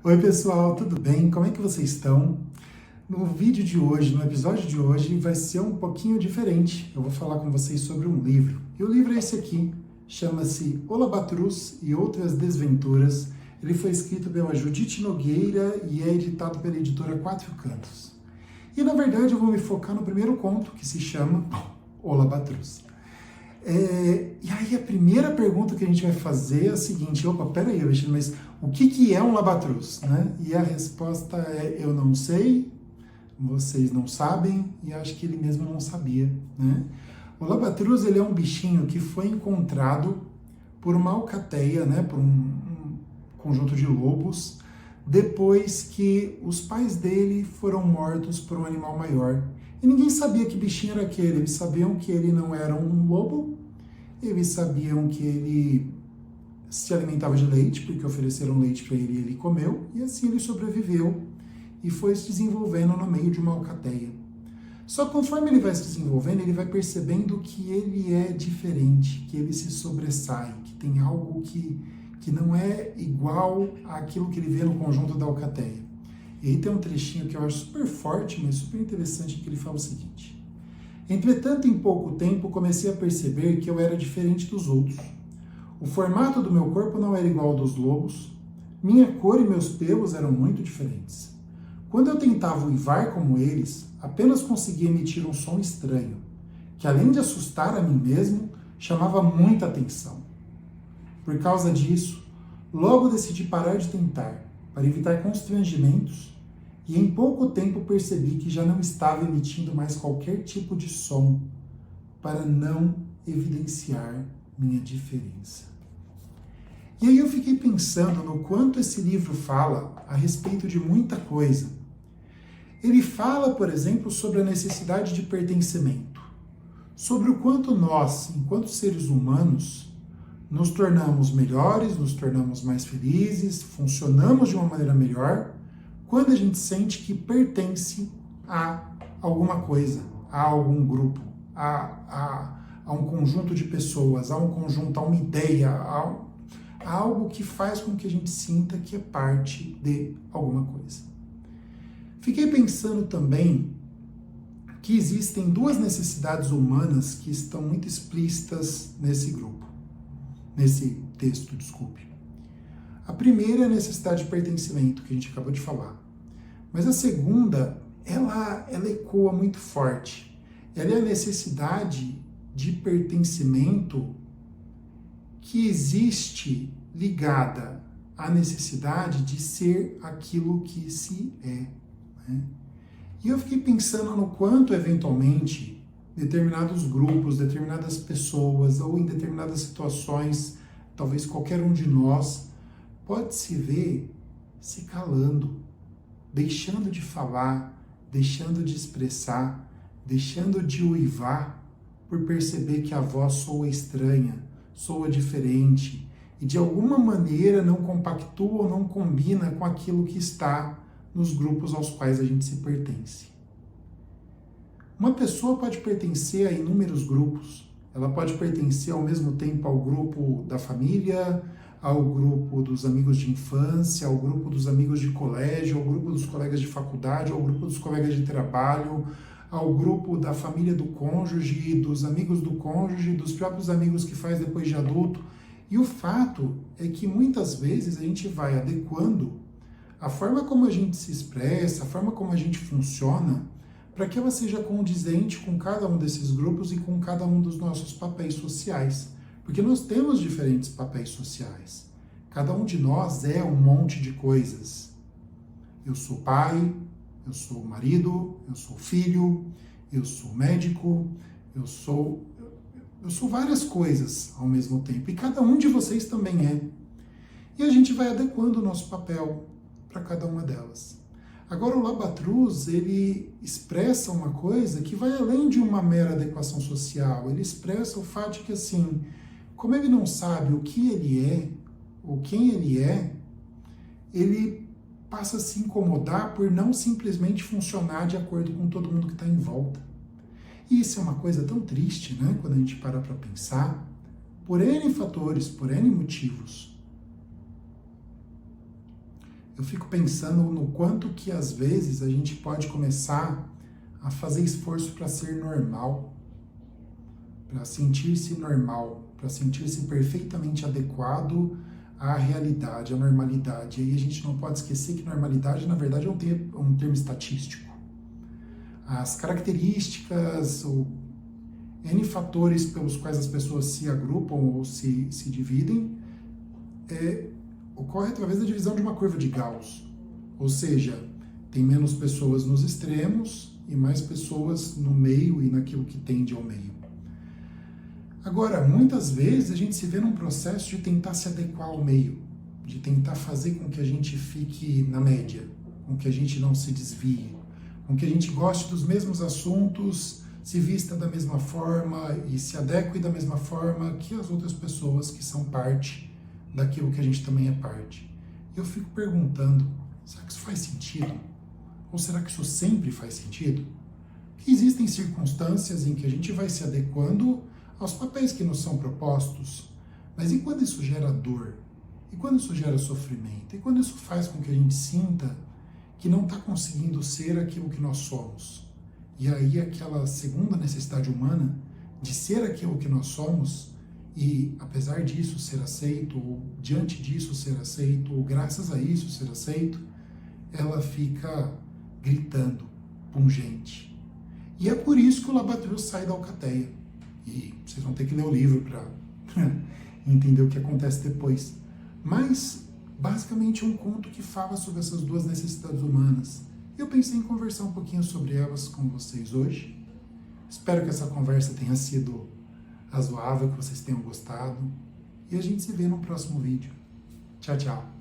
Oi pessoal, tudo bem? Como é que vocês estão? No vídeo de hoje, no episódio de hoje, vai ser um pouquinho diferente. Eu vou falar com vocês sobre um livro. E o livro é esse aqui, chama-se O Labatrus e Outras Desventuras. Ele foi escrito pela Judite Nogueira e é editado pela editora Quatro Cantos. E na verdade eu vou me focar no primeiro conto, que se chama O Labatrus. E aí a primeira pergunta que a gente vai fazer é a seguinte: opa, peraí, Alexandre, mas o que é um labatrus? Né? E a resposta é: eu não sei, vocês não sabem, e acho que ele mesmo não sabia. Né? O labatrus, ele é um bichinho que foi encontrado por uma alcateia, né, por um conjunto de lobos, depois que os pais dele foram mortos por um animal maior. E ninguém sabia que bichinho era aquele. Eles sabiam que ele não era um lobo, eles sabiam que ele se alimentava de leite, porque ofereceram leite para ele e ele comeu, e assim ele sobreviveu e foi se desenvolvendo no meio de uma alcateia. Só que conforme ele vai se desenvolvendo, ele vai percebendo que ele é diferente, que ele se sobressai, que tem algo que não é igual àquilo que ele vê no conjunto da alcateia. E aí tem um trechinho que eu acho super forte, mas super interessante, que ele fala o seguinte: entretanto, em pouco tempo, comecei a perceber que eu era diferente dos outros. O formato do meu corpo não era igual ao dos lobos, minha cor e meus pelos eram muito diferentes. Quando eu tentava uivar como eles, apenas conseguia emitir um som estranho, que além de assustar a mim mesmo, chamava muita atenção. Por causa disso, logo decidi parar de tentar, para evitar constrangimentos, e em pouco tempo percebi que já não estava emitindo mais qualquer tipo de som para não evidenciar minha diferença. E aí eu fiquei pensando no quanto esse livro fala a respeito de muita coisa. Ele fala, por exemplo, sobre a necessidade de pertencimento, sobre o quanto nós, enquanto seres humanos, nos tornamos melhores, nos tornamos mais felizes, funcionamos de uma maneira melhor, quando a gente sente que pertence a alguma coisa, a algum grupo, a um conjunto de pessoas, a um conjunto, a uma ideia, a algo que faz com que a gente sinta que é parte de alguma coisa. Fiquei pensando também que existem duas necessidades humanas que estão muito explícitas nesse texto, desculpe. A primeira é a necessidade de pertencimento, que a gente acabou de falar. Mas a segunda, ela ecoa muito forte. Ela é a necessidade de pertencimento que existe ligada à necessidade de ser aquilo que se é. Né? E eu fiquei pensando no quanto, eventualmente, determinados grupos, determinadas pessoas, ou em determinadas situações, talvez qualquer um de nós, pode se ver se calando, deixando de falar, deixando de expressar, deixando de uivar, por perceber que a voz soa estranha, soa diferente, e de alguma maneira não compactua ou não combina com aquilo que está nos grupos aos quais a gente se pertence. Uma pessoa pode pertencer a inúmeros grupos. Ela pode pertencer ao mesmo tempo ao grupo da família, ao grupo dos amigos de infância, ao grupo dos amigos de colégio, ao grupo dos colegas de faculdade, ao grupo dos colegas de trabalho, ao grupo da família do cônjuge, dos amigos do cônjuge, dos próprios amigos que faz depois de adulto. E o fato é que muitas vezes a gente vai adequando a forma como a gente se expressa, a forma como a gente funciona, para que ela seja condizente com cada um desses grupos e com cada um dos nossos papéis sociais. Porque nós temos diferentes papéis sociais. Cada um de nós é um monte de coisas. Eu sou pai, eu sou marido, eu sou filho, eu sou médico, eu sou várias coisas ao mesmo tempo. E cada um de vocês também é. E a gente vai adequando o nosso papel para cada uma delas. Agora, o labatrus, ele expressa uma coisa que vai além de uma mera adequação social. Ele expressa o fato de que, assim, como ele não sabe o que ele é, ou quem ele é, ele passa a se incomodar por não simplesmente funcionar de acordo com todo mundo que está em volta. E isso é uma coisa tão triste, né? Quando a gente para pensar, por N fatores, por N motivos. eu fico pensando no quanto que às vezes a gente pode começar a fazer esforço para ser normal, para sentir-se normal, para sentir-se perfeitamente adequado à realidade, à normalidade. E aí a gente não pode esquecer que normalidade, na verdade, é um termo estatístico. As características, ou N fatores pelos quais as pessoas se agrupam ou se dividem, ocorre através da divisão de uma curva de Gauss. Ou seja, tem menos pessoas nos extremos e mais pessoas no meio e naquilo que tende ao meio. Agora, muitas vezes a gente se vê num processo de tentar se adequar ao meio, de tentar fazer com que a gente fique na média, com que a gente não se desvie, com que a gente goste dos mesmos assuntos, se vista da mesma forma e se adeque da mesma forma que as outras pessoas que são parte daquilo que a gente também é parte. Eu fico perguntando, será que isso faz sentido? Ou será que isso sempre faz sentido? Que existem circunstâncias em que a gente vai se adequando aos papéis que nos são propostos, mas e quando isso gera dor? E quando isso gera sofrimento? E quando isso faz com que a gente sinta que não está conseguindo ser aquilo que nós somos? E aí aquela segunda necessidade humana de ser aquilo que nós somos e, apesar disso, ser aceito, ou diante disso ser aceito, ou graças a isso ser aceito, ela fica gritando, pungente. E é por isso que o Labatru sai da alcateia. E vocês vão ter que ler o livro para entender o que acontece depois. Mas, basicamente, é um conto que fala sobre essas duas necessidades humanas. Eu pensei em conversar um pouquinho sobre elas com vocês hoje. Espero que essa conversa tenha sido razoável, que vocês tenham gostado. E a gente se vê no próximo vídeo. Tchau, tchau.